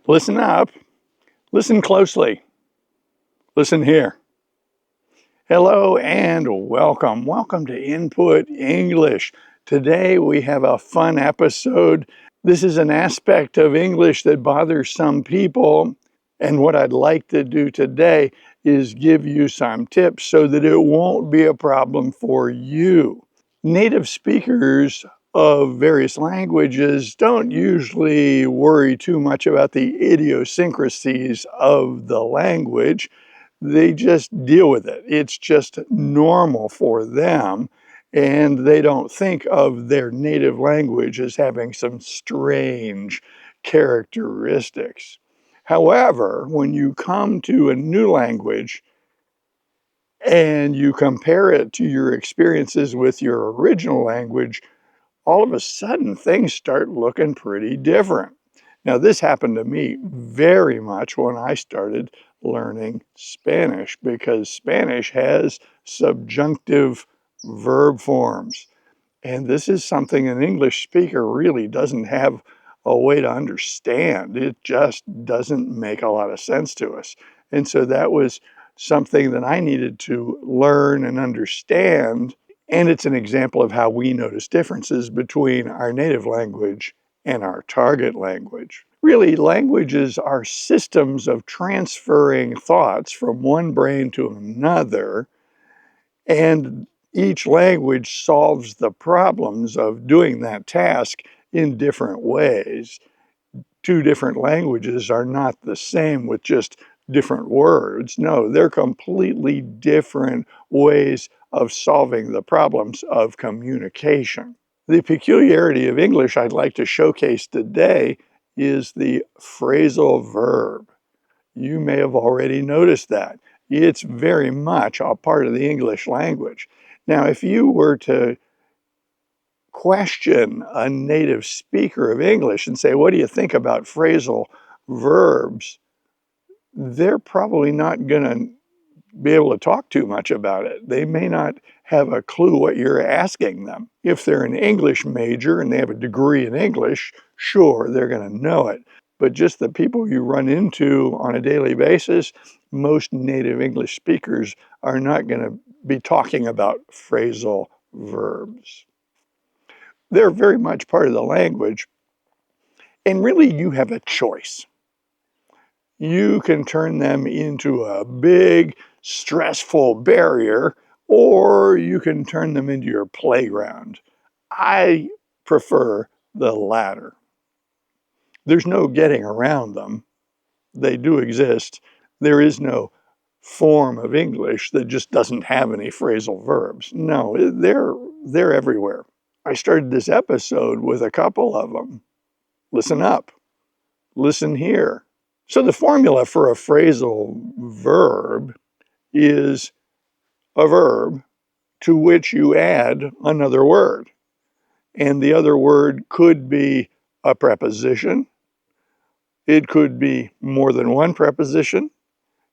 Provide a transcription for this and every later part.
Listen up, listen closely, listen here. Hello and welcome. Welcome to Input English. Today we have a fun episode. This is an aspect of English that bothers some people, and what I'd like to do today is give you some tips so that it won't be a problem for you. Native speakers of various languages don't usually worry too much about the idiosyncrasies of the language. They just deal with it. It's just normal for them, and they don't think of their native language as having some strange characteristics. However, when you come to a new language and you compare it to your experiences with your original language, all of a sudden things start looking pretty different. Now, this happened to me very much when I started learning Spanish, because Spanish has subjunctive verb forms. And this is something an English speaker really doesn't have a way to understand. It just doesn't make a lot of sense to us. And so that was something that I needed to learn and understand. And it's an example of how we notice differences between our native language and our target language. Really, languages are systems of transferring thoughts from one brain to another, and each language solves the problems of doing that task in different ways. Two different languages are not the same with just different words. No, they're completely different ways of solving the problems of communication. The peculiarity of English I'd like to showcase today is the phrasal verb. You may have already noticed that. It's very much a part of the English language. Now, if you were to question a native speaker of English and say, what do you think about phrasal verbs? They're probably not going to be able to talk too much about it. They may not have a clue what you're asking them. If they're an English major and they have a degree in English, sure, they're going to know it. But just the people you run into on a daily basis, most native English speakers are not going to be talking about phrasal verbs. They're very much part of the language, and really you have a choice. You can turn them into a big, stressful barrier, or you can turn them into your playground. I prefer the latter. There's no getting around them. They do exist. There is no form of English that just doesn't have any phrasal verbs. No, they're everywhere. I started this episode with a couple of them. Listen up, listen here. So the formula for a phrasal verb is a verb to which you add another word. And the other word could be a preposition. It could be more than one preposition.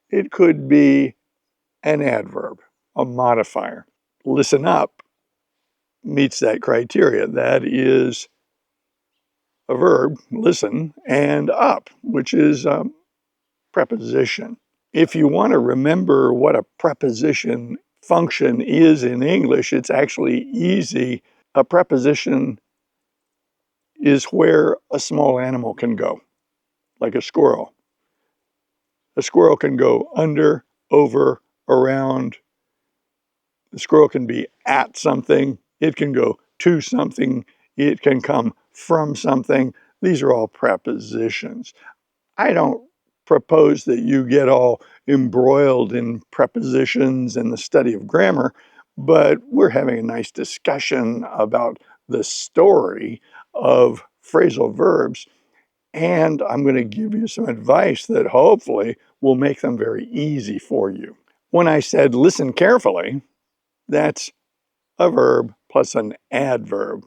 It could be an adverb, a modifier. Listen up meets that criteria. That is a verb, listen, and up, which is a preposition. If you want to remember what a preposition function is in English, it's actually easy. A preposition is where a small animal can go, like a squirrel. A squirrel can go under, over, around. The squirrel can be at something. It can go to something. It can come from something. These are all prepositions. I don't propose that you get all embroiled in prepositions and the study of grammar, but we're having a nice discussion about the story of phrasal verbs, and I'm going to give you some advice that hopefully will make them very easy for you. When I said listen carefully, that's a verb plus an adverb.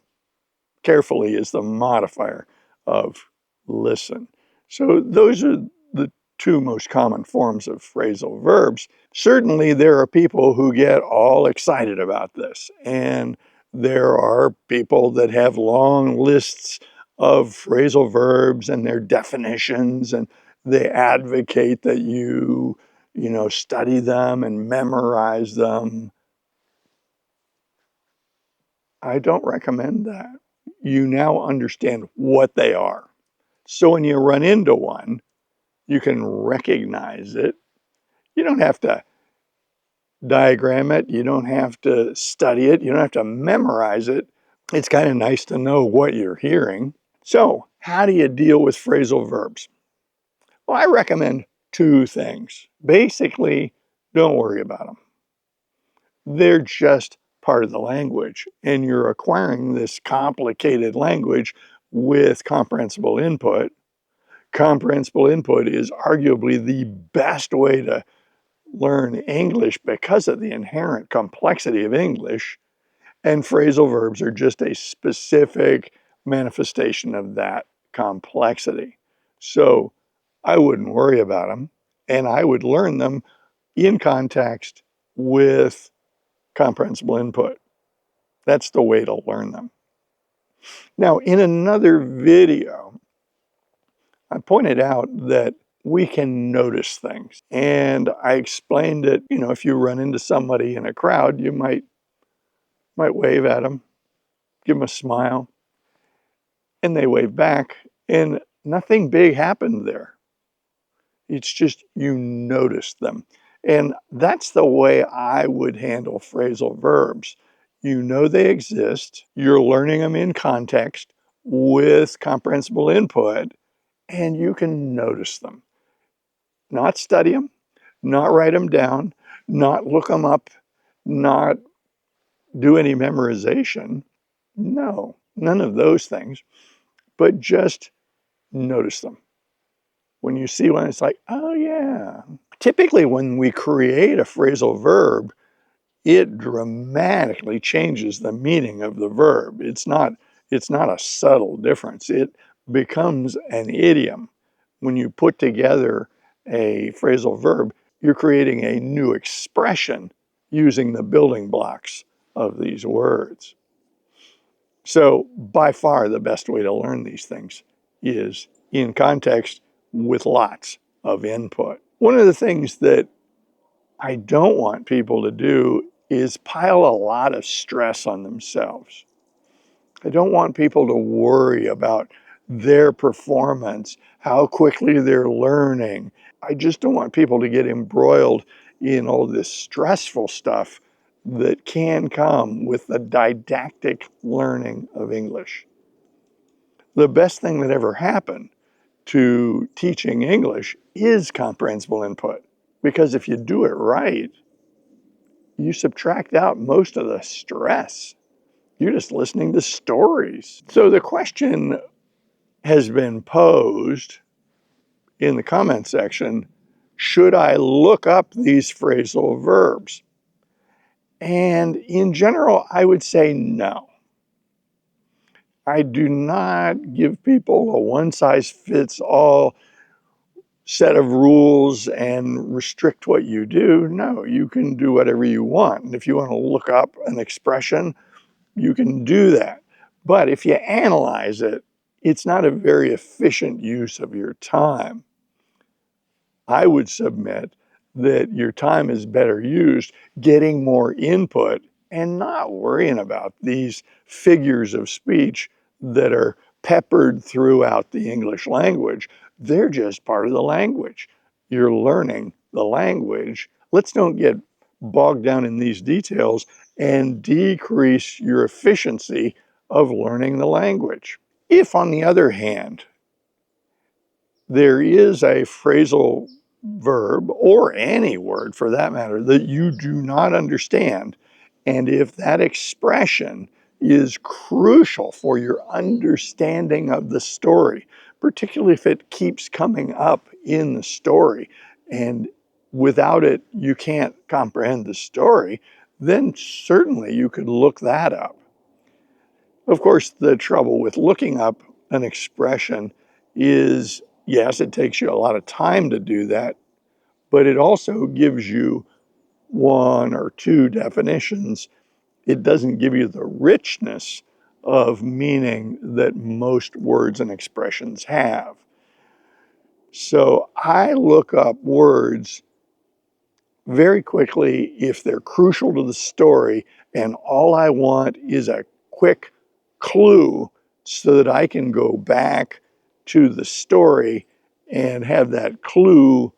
Carefully is the modifier of listen. So those are the two most common forms of phrasal verbs. Certainly there are people who get all excited about this, and there are people that have long lists of phrasal verbs and their definitions, and they advocate that you study them and memorize them. I don't recommend that. You now understand what they are. So when you run into one, you can recognize it. You don't have to diagram it. You don't have to study it. You don't have to memorize it. It's kind of nice to know what you're hearing. So how do you deal with phrasal verbs? Well, I recommend two things. Basically, don't worry about them. They're just part of the language, and you're acquiring this complicated language with comprehensible input. Comprehensible input is arguably the best way to learn English because of the inherent complexity of English, and phrasal verbs are just a specific manifestation of that complexity. So I wouldn't worry about them, and I would learn them in context with comprehensible input. That's the way to learn them. Now, in another video, I pointed out that we can notice things. And I explained that, if you run into somebody in a crowd, you might wave at them, give them a smile, and they wave back, and nothing big happened there. It's just you noticed them. And that's the way I would handle phrasal verbs. You know they exist, you're learning them in context with comprehensible input, and you can notice them. Not study them, not write them down, not look them up, not do any memorization. No, none of those things, but just notice them. When you see one, it's like, oh yeah. Typically, when we create a phrasal verb, it dramatically changes the meaning of the verb. It's not a subtle difference. It becomes an idiom. When you put together a phrasal verb, you're creating a new expression using the building blocks of these words. So by far the best way to learn these things is in context with lots of input. One of the things that I don't want people to do is pile a lot of stress on themselves. I don't want people to worry about their performance, how quickly they're learning. I just don't want people to get embroiled in all this stressful stuff that can come with the didactic learning of English. The best thing that ever happened to teaching English is comprehensible input, because if you do it right, you subtract out most of the stress. You're just listening to stories. So the question has been posed in the comment section, should I look up these phrasal verbs? And in general, I would say no. I do not give people a one-size-fits-all set of rules and restrict what you do. No, you can do whatever you want. And if you want to look up an expression, you can do that. But if you analyze it, it's not a very efficient use of your time. I would submit that your time is better used getting more input and not worrying about these figures of speech that are peppered throughout the English language. They're just part of the language. You're learning the language. Let's don't get bogged down in these details and decrease your efficiency of learning the language. If, on the other hand, there is a phrasal verb, or any word for that matter, that you do not understand, and if that expression is crucial for your understanding of the story, particularly if it keeps coming up in the story, and without it you can't comprehend the story, then certainly you could look that up. Of course, the trouble with looking up an expression is, yes, it takes you a lot of time to do that, but it also gives you one or two definitions. It doesn't give you the richness of meaning that most words and expressions have. So I look up words very quickly if they're crucial to the story, and all I want is a quick clue so that I can go back to the story and have that clue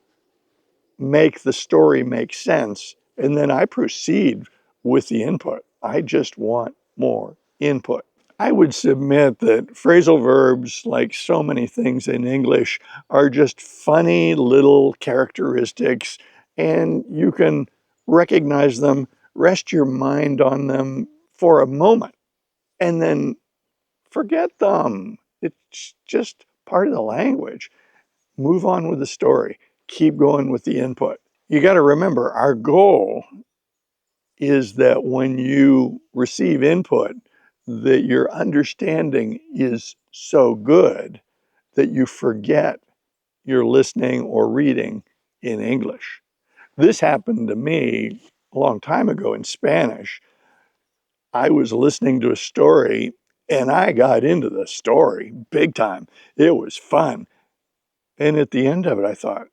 make the story make sense, and then I proceed with the input. I just want more input. I would submit that phrasal verbs, like so many things in English, are just funny little characteristics, and you can recognize them, rest your mind on them for a moment, and then forget them. It's just part of the language. Move on with the story. Keep going with the input. You got to remember, our goal is that when you receive input, that your understanding is so good that you forget your listening or reading in English. This happened to me a long time ago in Spanish. I was listening to a story and I got into the story big time. It was fun. And at the end of it, I thought,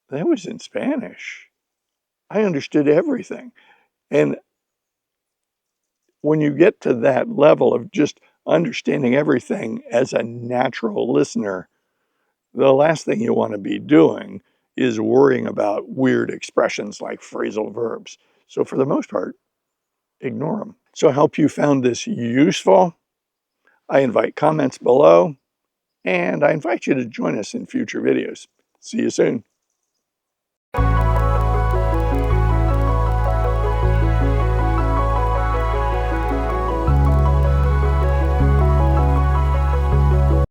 that was in Spanish. I understood everything. And when you get to that level of just understanding everything as a natural listener, the last thing you want to be doing is worrying about weird expressions like phrasal verbs. So for the most part, ignore them. So I hope you found this useful. I invite comments below, and I invite you to join us in future videos. See you soon.